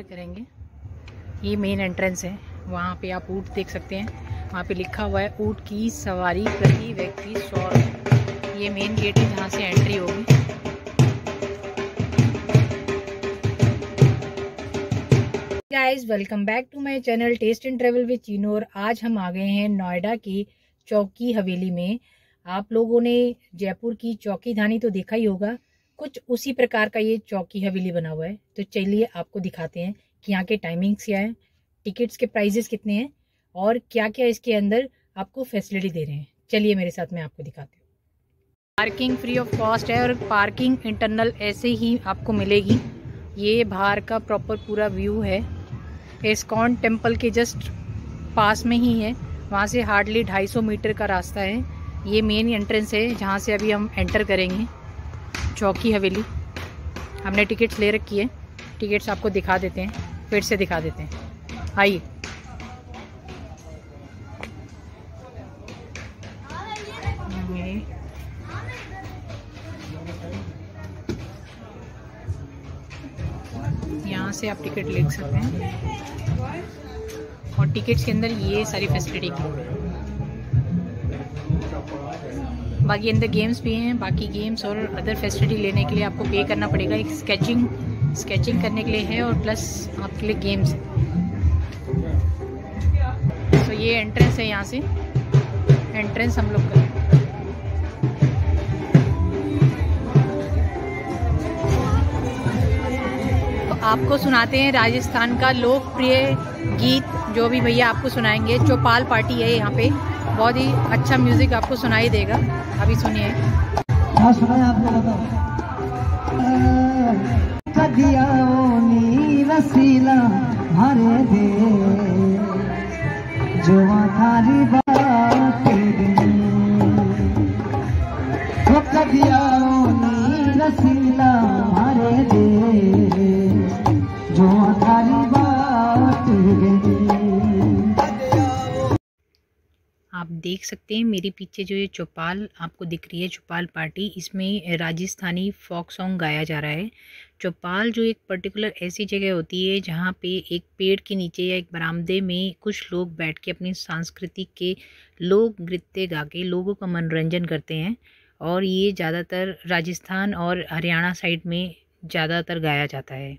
करेंगे। ये main entrance है। वहाँ पे आप ऊँट देख सकते हैं, वहाँ पे लिखा हुआ है ऊँट की सवारी प्रति व्यक्ति 100 रुपये। ये मेन गेट है जहाँ से एंट्री होगी। Guys welcome back to my channel taste and travel with Chinu. और आज हम आ गए हैं नोएडा की चौकी हवेली में। आप लोगों ने जयपुर की चौकी धानी तो देखा ही होगा, कुछ उसी प्रकार का ये चौकी हवेली बना हुआ है। तो चलिए आपको दिखाते हैं कि यहाँ के टाइमिंग्स क्या है, टिकट्स के प्राइजेस कितने हैं और क्या क्या इसके अंदर आपको फैसिलिटी दे रहे हैं। चलिए मेरे साथ मैं आपको दिखाती हूँ। पार्किंग फ्री ऑफ कॉस्ट है और पार्किंग इंटरनल ऐसे ही आपको मिलेगी। ये बाहर का प्रॉपर पूरा व्यू है। इस्कॉन टेम्पल के जस्ट पास में ही है, वहाँ से हार्डली 250 मीटर का रास्ता है। ये मेन एंट्रेंस है जहाँ से अभी हम एंटर करेंगे चौकी हवेली। हमने टिकट्स ले रखी है, टिकट्स आपको दिखा देते हैं, फिर से दिखा देते हैं। आइए। यहाँ से आप टिकट ले सकते हैं और टिकट्स के अंदर ये सारी फैसिलिटी की। बाकी अंदर गेम्स भी हैं। बाकी गेम्स और अदर फैसिलिटी लेने के लिए आपको पे करना पड़ेगा। एक स्केचिंग करने के लिए है और प्लस आपके लिए गेम्स। तो ये एंट्रेंस है, यहाँ से एंट्रेंस हम लोग करें। तो आपको सुनाते हैं राजस्थान का लोकप्रिय गीत, जो भी भैया आपको सुनाएंगे। चौपाल पार्टी है यहाँ पे, बहुत ही अच्छा म्यूजिक आपको सुनाई देगा। अभी सुनिए। हाँ सुनाए आपको बताओ। रसीला भरे दे जो थारी बात रसीला भरे दे जो थारी बात। आप देख सकते हैं मेरे पीछे जो ये चौपाल आपको दिख रही है, चौपाल पार्टी, इसमें राजस्थानी फोक सॉन्ग गाया जा रहा है। चौपाल जो एक पर्टिकुलर ऐसी जगह होती है जहाँ पे एक पेड़ के नीचे या एक बरामदे में कुछ लोग बैठ के अपनी सांस्कृतिक के लोक नृत्य गा के लोगों का मनोरंजन करते हैं। और ये ज़्यादातर राजस्थान और हरियाणा साइड में ज़्यादातर गाया जाता है।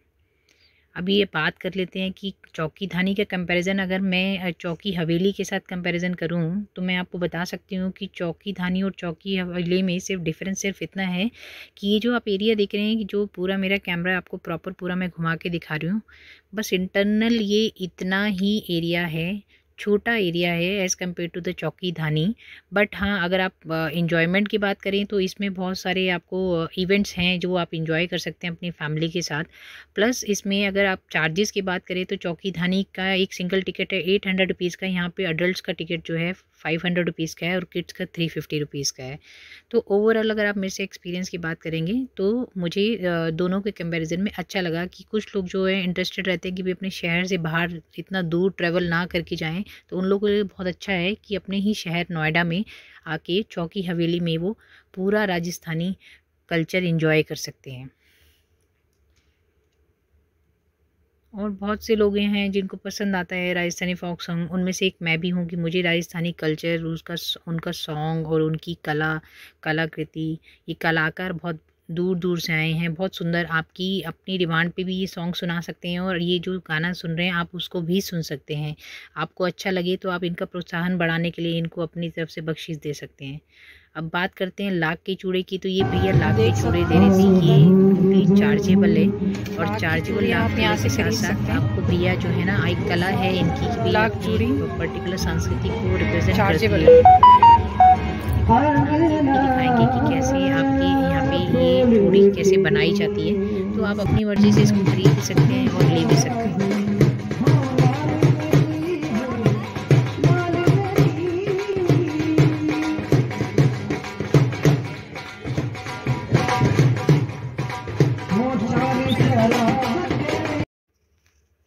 अभी ये बात कर लेते हैं कि चौकी धानी का कंपैरिजन अगर मैं चौकी हवेली के साथ कंपैरिजन करूं तो मैं आपको बता सकती हूं कि चौकी धानी और चौकी हवेली में सिर्फ डिफरेंस सिर्फ इतना है कि ये जो आप एरिया देख रहे हैं कि जो पूरा मेरा कैमरा आपको प्रॉपर पूरा मैं घुमा के दिखा रही हूँ, बस इंटरनल ये इतना ही एरिया है, छोटा एरिया है एज़ कम्पेयर टू द चौकी धानी। बट हाँ, अगर आप इंजॉयमेंट की बात करें तो इसमें बहुत सारे आपको इवेंट्स हैं जो आप इंजॉय कर सकते हैं अपनी फैमिली के साथ। प्लस इसमें अगर आप चार्जेस की बात करें तो चौकी धानी का एक सिंगल टिकट है 800 रुपीज़ का। यहाँ पे अडल्ट का टिकट जो है 500 रुपीज़ का है और किड्स का 350 रुपीज़ का है। तो ओवरऑल अगर आप मेरे से एक्सपीरियंस की बात करेंगे तो मुझे दोनों के कंपैरिजन में अच्छा लगा कि कुछ लोग जो है इंटरेस्टेड रहते हैं कि भी अपने शहर से बाहर इतना दूर ट्रैवल ना करके जाएं, तो उन लोगों के लिए बहुत अच्छा है कि अपने ही शहर नोएडा में आके चौकी हवेली में वो पूरा राजस्थानी कल्चर एंजॉय कर सकते हैं। और बहुत से लोग हैं जिनको पसंद आता है राजस्थानी फोक सॉन्ग, उनमें से एक मैं भी हूँ कि मुझे राजस्थानी कल्चर, उसका उनका सॉन्ग और उनकी कलाकृति, ये कलाकार बहुत दूर दूर से आए हैं, बहुत सुंदर। आपकी अपनी डिमांड पे भी ये सॉन्ग सुना सकते हैं और ये जो गाना सुन रहे हैं आप उसको भी सुन सकते हैं। आपको अच्छा लगे तो आप इनका प्रोत्साहन बढ़ाने के लिए इनको अपनी तरफ से बख्शीश दे सकते हैं। अब बात करते हैं लाख के चूड़े की। तो ये भैया लाख के चूड़े दे रहे थे, ये टोटली चार्जेबल है और चार्जेबल लाख के से साथ साथ आपको भैया जो है ना एक कला है इनकी कि लाख चूड़ी पर्टिकुलर संस्कृति को रिप्रेजेंट करती है। दिखाएंगे कि कैसे आपके यहाँ पे ये चूड़ी कैसे बनाई जाती है। तो आप अपनी मर्जी से इसको खरीद सकते हैं और ले भी सकते हैं।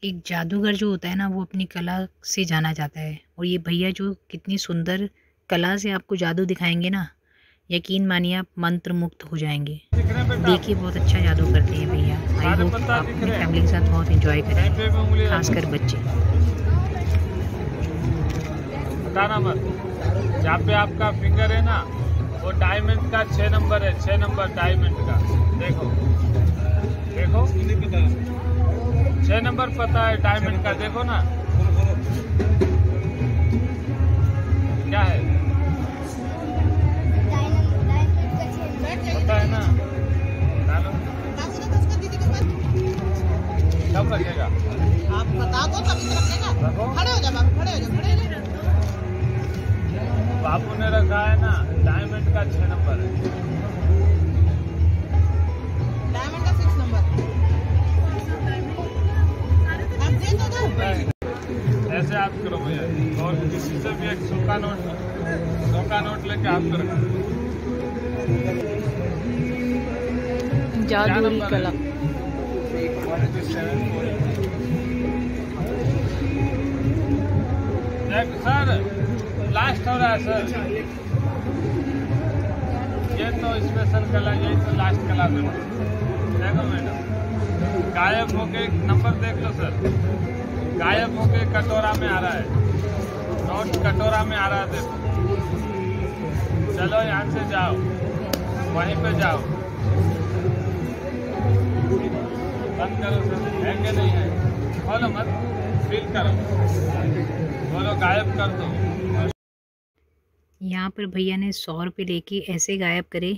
एक जादूगर जो होता है ना, वो अपनी कला से जाना जाता है, और ये भैया जो कितनी सुंदर कला से आपको जादू दिखाएंगे ना, यकीन मानिए आप मंत्र मुक्त हो जाएंगे। देखिए बहुत अच्छा जादू करते हैं भैया। आई होप आप अपनी फैमिली के साथ बहुत एंजॉय करें, खासकर बच्चे। बताना मत, जहाँ पे आपका फिंगर है ना, वो डायमंड का 6 नंबर है, 6 नंबर डायमंड का। देखो देखो, 6 नंबर पता है डायमंड का, देखो ना क्या है, पता है ना। डालो, कब रखेगा? आप बता दो तभी तो रखेगा। रखो। खड़े हो जाओ बाबू, खड़े हो जाओ, खड़े हो जाओ। बाबू ने रखा है ना, डायमंड का 6 नंबर है। डायमंड का 6 नंबर। आप दे तो दो। ऐसे आप करो भैया, और किसी से भी एक 100 का नोट लेके आप करो। जादू कला। सर लास्ट हो रहा है सर, ये तो स्पेशल कला, यही तो लास्ट कला है। देखो मैडम, गायब होके नंबर देख लो सर, गायब होके कटोरा में आ रहा है, नोट कटोरा में आ रहा है। देखो, चलो यहाँ से जाओ, वहीं पे जाओ, बंद करो सर, है कि नहीं है? खोलो मत, फील करो, बोलो गायब कर दो। यहाँ पर भैया ने 100 रुपये लेके ऐसे गायब करे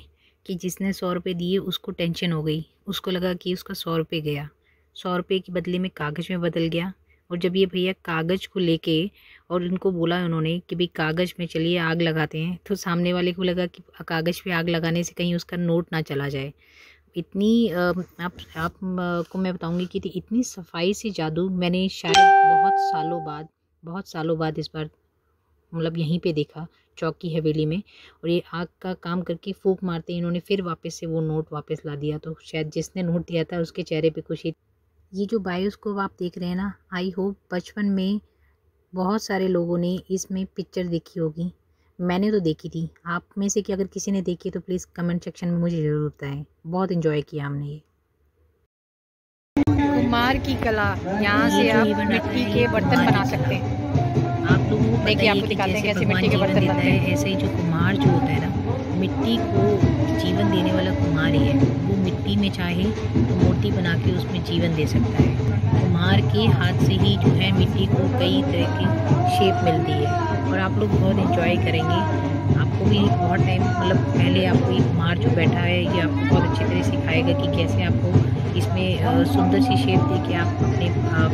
कि जिसने 100 रुपये दिए उसको टेंशन हो गई, उसको लगा कि उसका 100 रुपये गया, 100 रुपये के बदले में कागज़ में बदल गया। और जब ये भैया कागज़ को लेके, और उनको बोला उन्होंने कि भाई कागज़ में चलिए आग लगाते हैं, तो सामने वाले को लगा कि कागज़ पे आग लगाने से कहीं उसका नोट ना चला जाए। इतनी आप को मैं बताऊंगी कि इतनी सफाई से जादू मैंने शायद बहुत सालों बाद इस बार मतलब यहीं पे देखा, चौक की हवेली में। और ये आग का काम करके फूंक मारते ही इन्होंने फिर वापस से वो नोट वापस ला दिया। तो शायद जिसने नोट दिया था उसके चेहरे पे खुशी। ये जो बायोस्कोप आप देख रहे हैं ना, आई होप बचपन में बहुत सारे लोगों ने इसमें पिक्चर देखी होगी। मैंने तो देखी थी, आप में से कि अगर किसी ने देखी तो प्लीज़ कमेंट सेक्शन में मुझे ज़रूर बताएं। बहुत इन्जॉय किया हमने ये। कुम्हार की कला, यहाँ से आप मिट्टी के बर्तन बना सकते हैं। आप लोगों को देखिए, पता आपको है कि दिखाते हैं जैसे कैसे भगवान मिट्टी के जीवन बर्तन देता बनते है, हैं। ऐसे ही जो कुम्हार जो होता है ना, मिट्टी को जीवन देने वाला कुम्हार ही है। वो मिट्टी में चाहे तो मूर्ति बना के उसमें जीवन दे सकता है। कुम्हार के हाथ से ही जो है मिट्टी को कई तरह की शेप मिलती है, और आप लोग बहुत एंजॉय करेंगे। आपको भी बहुत टाइम मतलब पहले आपको ये कुम्हार जो बैठा है ये आपको बहुत अच्छी तरह सिखाएगा कि कैसे आपको इसमें सुंदर सी शेप दे के आप अपने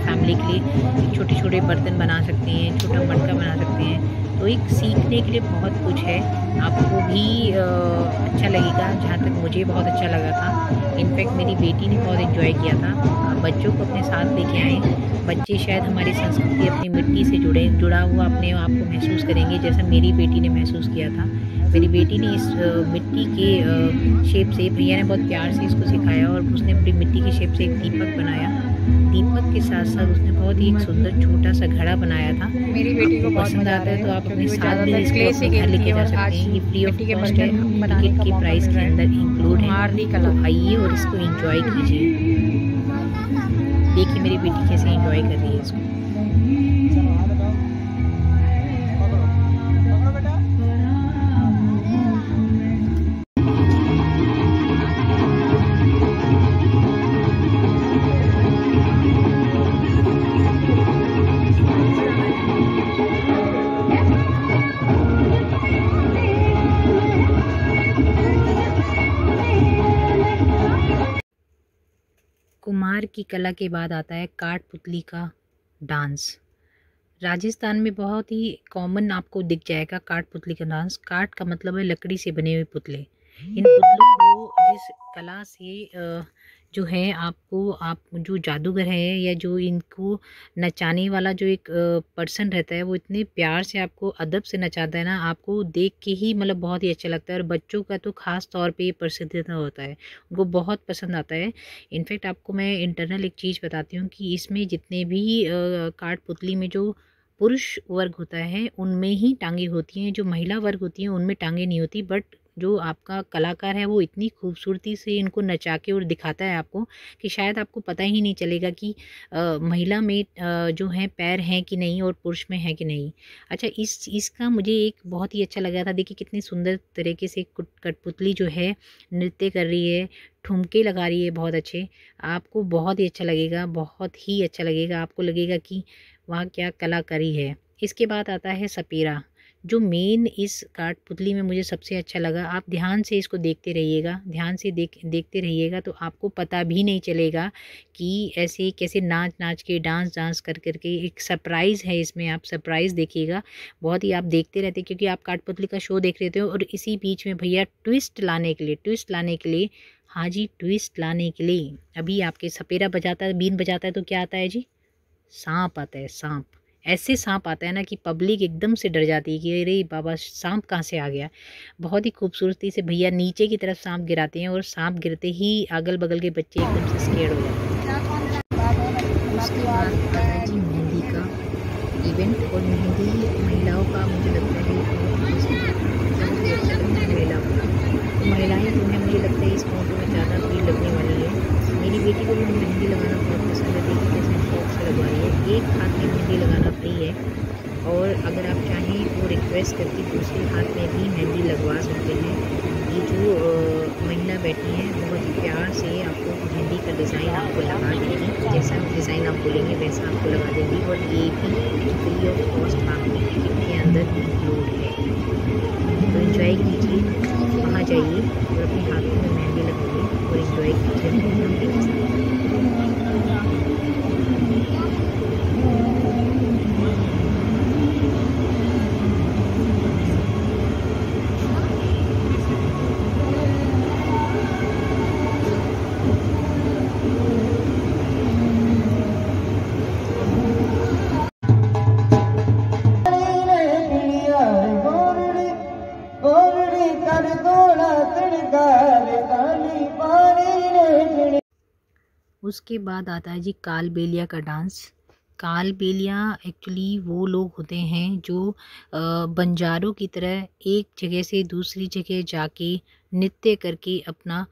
फैमिली के लिए छोटे छोटे बर्तन बना सकते हैं, छोटा मटका बना सकते हैं। तो एक सीखने के लिए बहुत कुछ है, आपको भी अच्छा लगेगा, जहाँ तक मुझे बहुत अच्छा लगा था। इनफैक्ट मेरी बेटी ने बहुत एंजॉय किया था। आप बच्चों को अपने साथ लेके आएँ, बच्चे शायद हमारी संस्कृति अपनी मिट्टी से जुड़ा हुआ अपने आप को महसूस करेंगे, जैसा मेरी बेटी ने महसूस किया था। मेरी बेटी ने इस मिट्टी के शेप से, भैया ने बहुत प्यार से इसको सिखाया, और उसने अपनी मिट्टी की शेप से एक दीपक बनाया। दीपक के साथ साथ उसने बहुत ही एक सुंदर छोटा सा घड़ा बनाया था। मेरी बेटी को बहुत पसंद मजा आता है तो आप अपने साथ भी ज़्यादातर इसको क्ले से अपने घर लेके खेलती है, जा और सकते आज हैं। ये फ्री ऑफ मिट्टी के कॉस्ट है, बर्तन बनाने टिकट का के मौका प्राइस मिल के रहा है। अंदर इंक्लूड है। कुम्हार की कला। तो आइए और इसको एंजॉय कीजिए। देखिए मेरी बेटी कैसे एंजॉय कर रही है इसको। कुम्हार की कला के बाद आता है काठपुतली का डांस। राजस्थान में बहुत ही कॉमन आपको दिख जाएगा काठपुतली का डांस। काठ का मतलब है लकड़ी से बने हुए पुतले। इन पुतलों को जिस कला से जो है आपको, आप जो जादूगर है या जो इनको नचाने वाला जो एक पर्सन रहता है, वो इतने प्यार से आपको अदब से नचाता है ना, आपको देख के ही मतलब बहुत ही अच्छा लगता है। और बच्चों का तो ख़ास तौर पे ये प्रसिद्धता होता है, उनको बहुत पसंद आता है। इनफैक्ट आपको मैं इंटरनल एक चीज़ बताती हूँ कि इसमें जितने भी कठपुतली में जो पुरुष वर्ग होता है उनमें ही टांगे होती हैं, जो महिला वर्ग होती हैं उनमें टांगे नहीं होती। बट जो आपका कलाकार है वो इतनी खूबसूरती से इनको नचा के और दिखाता है आपको कि शायद आपको पता ही नहीं चलेगा कि महिला में जो है पैर हैं कि नहीं और पुरुष में है कि नहीं। अच्छा, इसका मुझे एक बहुत ही अच्छा लगा था। देखिए कितनी सुंदर तरीके से कठपुतली जो है नृत्य कर रही है, ठुमके लगा रही है बहुत अच्छे। आपको बहुत ही अच्छा लगेगा, बहुत ही अच्छा लगेगा, आपको लगेगा कि वहाँ क्या कलाकारी है। इसके बाद आता है सपेरा, जो मेन इस कठपुतली में मुझे सबसे अच्छा लगा। आप ध्यान से इसको देखते रहिएगा, ध्यान से देखते रहिएगा तो आपको पता भी नहीं चलेगा कि ऐसे कैसे नाच के डांस कर करके एक सरप्राइज़ है इसमें। आप सरप्राइज़ देखिएगा, बहुत ही आप देखते रहते क्योंकि आप कठपुतली का शो देख रहे हो। और इसी बीच में भैया ट्विस्ट लाने के लिए, हाँ जी, ट्विस्ट लाने के लिए अभी आपके सपेरा बजाता है, बीन बजाता है तो क्या आता है जी, सांप आता है। सांप, ऐसे सांप आता है ना कि पब्लिक एकदम से डर जाती है कि अरे बाबा सांप कहाँ से आ गया। बहुत ही खूबसूरती से भैया नीचे की तरफ सांप गिराते हैं और सांप गिरते ही अगल बगल के बच्चे एकदम से स्केर्ड हो जाते हैं। उसके बाद आता है जी मेहंदी का इवेंट। और मेहंदी महिलाओं का मुझे लगता है महिलाएँ जो है, मुझे लगता है इस फोटो में ज़्यादा भीड़ लगने वाली है। मेरी बेटी को भी मेहंदी लगाना बहुत पसंद है, देखिए कैसे शौक से लगवा रही है। एक हाथ में मेहंदी लगाना फ्री है और अगर आप चाहें तो रिक्वेस्ट करके दूसरे हाथ में भी मेहंदी लगवा सकते हैं। ये जो महिला बैठी हैं बहुत ही प्यार से आपको मेहंदी का डिज़ाइन आपको लगा देंगी, जैसा डिज़ाइन आप बोलेंगे वैसा आपको लगा देंगी। और ये भी फ्री ऑफ कॉस्ट आपकी टिकट के अंदर इंक्लूड है। तो एंजॉय कीजिए, वहाँ जाइए और अपने हाथों में मेहंदी लगाइए और एंजॉय कीजिए। उसके बाद आता है जी कालबेलिया का डांस। कालबेलिया एक्चुअली वो लोग होते हैं जो बंजारों की तरह एक जगह से दूसरी जगह जाके नृत्य करके अपना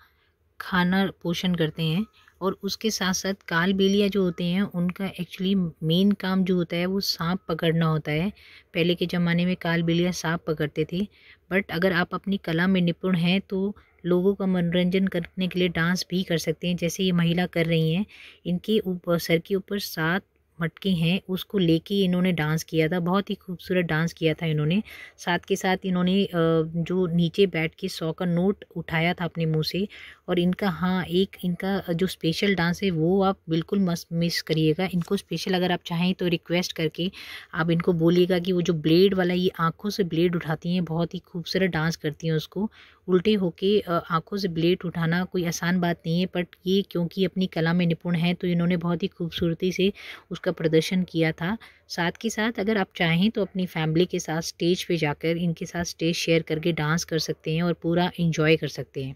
खाना पोषण करते हैं। और उसके साथ साथ कालबेलिया जो होते हैं उनका एक्चुअली मेन काम जो होता है वो सांप पकड़ना होता है। पहले के ज़माने में कालबेलिया सांप पकड़ते थे। बट अगर आप अपनी कला में निपुण हैं तो लोगों का मनोरंजन करने के लिए डांस भी कर सकते हैं, जैसे ये महिला कर रही हैं। इनके ऊपर, सर के ऊपर 7 मटके हैं, उसको लेके इन्होंने डांस किया था। बहुत ही खूबसूरत डांस किया था इन्होंने। साथ के साथ इन्होंने जो नीचे बैठ के 100 का नोट उठाया था अपने मुंह से। और इनका, हाँ, एक इनका जो स्पेशल डांस है वो आप बिल्कुल मत मिस करिएगा। इनको स्पेशल अगर आप चाहें तो रिक्वेस्ट करके आप इनको बोलिएगा कि वो जो ब्लेड वाला, ये आँखों से ब्लेड उठाती हैं, बहुत ही खूबसूरत डांस करती हैं उसको। उल्टे होके आँखों से ब्लेड उठाना कोई आसान बात नहीं है, बट ये क्योंकि अपनी कला में निपुण हैं तो इन्होंने बहुत ही खूबसूरती से उसका प्रदर्शन किया था। साथ के साथ अगर आप चाहें तो अपनी फैमिली के साथ स्टेज पे जाकर इनके साथ स्टेज शेयर करके डांस कर सकते हैं और पूरा एंजॉय कर सकते हैं।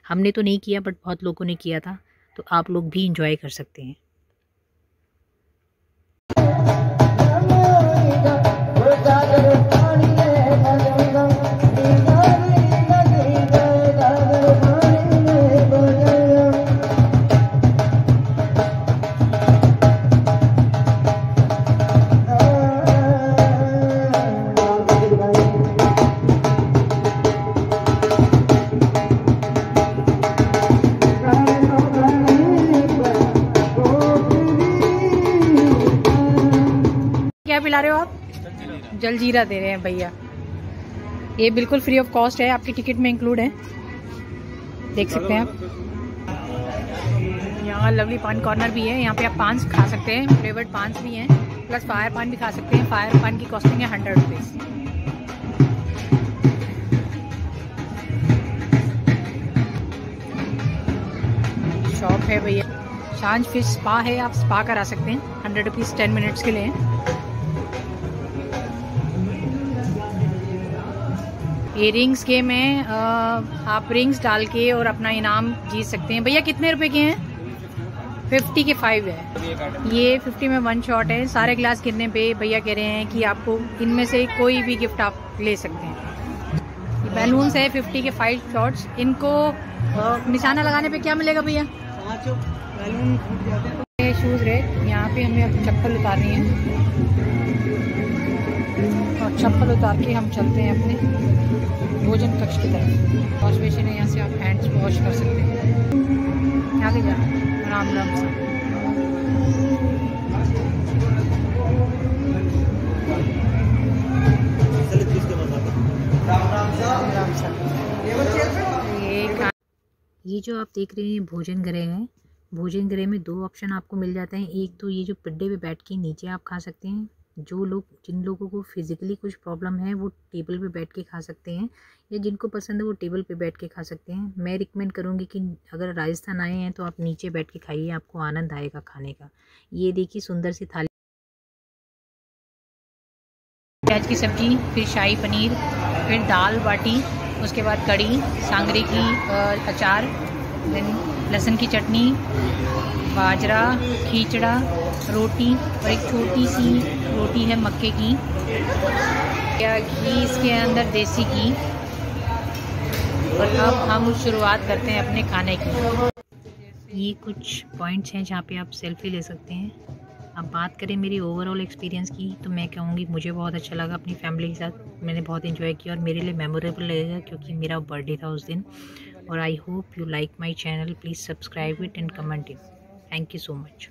हमने तो नहीं किया बट बहुत लोगों ने किया था, तो आप लोग भी एंजॉय कर सकते हैं। क्या पिला रहे हो आप? जलजीरा दे रहे हैं भैया। ये बिल्कुल फ्री ऑफ कॉस्ट है, आपकी टिकट में इंक्लूड है, देख सकते हैं आप। यहाँ लवली पान कॉर्नर भी है, यहाँ पे आप पान खा सकते हैं, फ्लेवर्ड पान भी हैं, प्लस फायर पान भी खा सकते हैं। फायर पान की कॉस्टिंग है 100 रुपीज़। शॉप है भैया। शांज फिश स्पा है, आप स्पा करा सकते हैं। 100 रुपीज़ 10 मिनट्स के लिए है। ये रिंग्स गेम है, आप रिंग्स डाल के और अपना इनाम जीत सकते हैं। भैया कितने रुपए के हैं? 50 के 5 है। ये 50 में 1 शॉट है। सारे ग्लास गिरने पे भैया कह रहे हैं कि आपको इनमें से कोई भी गिफ्ट आप ले सकते हैं। बैलून्स है 50 के 5 शॉट्स। इनको निशाना लगाने पे क्या मिलेगा भैया? Shoes rate. यहाँ पे हमें अब चप्पल उतारनी है और चप्पल उतार के हम चलते हैं अपने भोजन कक्ष की तरफ। वॉश बेसिन है, यहाँ से आप हैंड्स वॉश कर सकते हैं। आगे जा आराम आराम से। ये जो आप देख रहे हैं भोजन गृह है। भोजन गृह में 2 ऑप्शन आपको मिल जाते हैं। एक तो ये जो पिड्डे पे बैठ के नीचे आप खा सकते हैं। जिन लोगों को फिज़िकली कुछ प्रॉब्लम है वो टेबल पे बैठ के खा सकते हैं, या जिनको पसंद है वो टेबल पे बैठ के खा सकते हैं। मैं रिकमेंड करूँगी कि अगर राजस्थान आए हैं तो आप नीचे बैठ के खाइए, आपको आनंद आएगा खाने का। ये देखिए सुंदर सी थाली, प्याज की सब्जी, फिर शाही पनीर, फिर दाल बाटी, उसके बाद कड़ी, सांगरी की अचार, देन लहसुन की चटनी, बाजरा, खीचड़ा, रोटी और एक छोटी सी रोटी है मक्के की, या घी इसके अंदर देसी घी। और अब हम शुरुआत करते हैं अपने खाने की। ये कुछ पॉइंट्स हैं जहाँ पे आप सेल्फी ले सकते हैं। अब बात करें मेरी ओवरऑल एक्सपीरियंस की तो मैं कहूँगी मुझे बहुत अच्छा लगा अपनी फैमिली के साथ। मैंने बहुत एंजॉय किया और मेरे लिए मेमोरेबल रहेगा क्योंकि मेरा बर्थडे था उस दिन। और I hope you like my channel. Please subscribe it and comment it. Thank you so much.